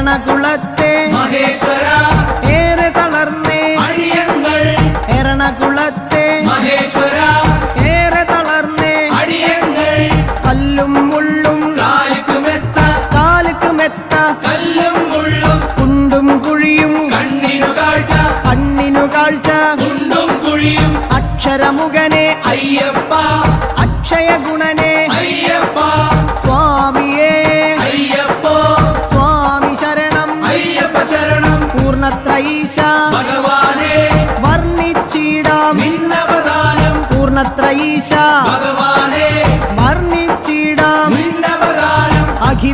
എറണാകുളത്തെ മഹേശ്വര ഏറെ തളർന്നേ അടിയങ്ങൾ എറണാകുളത്തെ മഹേശ്വര ഏറെ തളർന്നേ അടിയങ്ങൾ കല്ലും മുള്ളും കാലുക്കുമെത്ത കല്ലും മുള്ളും കുണ്ടും കുഴിയും കണ്ണിനു കാഴ്ച കുണ്ടും കുഴിയും അക്ഷരമുഖനെ അയ്യപ്പ അക്ഷയ ഗുണനെ അയ്യപ്പ സ്വാമിയേ അയ്യപ്പോ സ്വാമി ശരണം അയ്യപ്പ ശരണം പൂർണ്ണത്രയീശ ഭഗവാനെ വർണ്ണിച്ചിടാം നിന്നവദാനം പൂർണ്ണത്രയീശ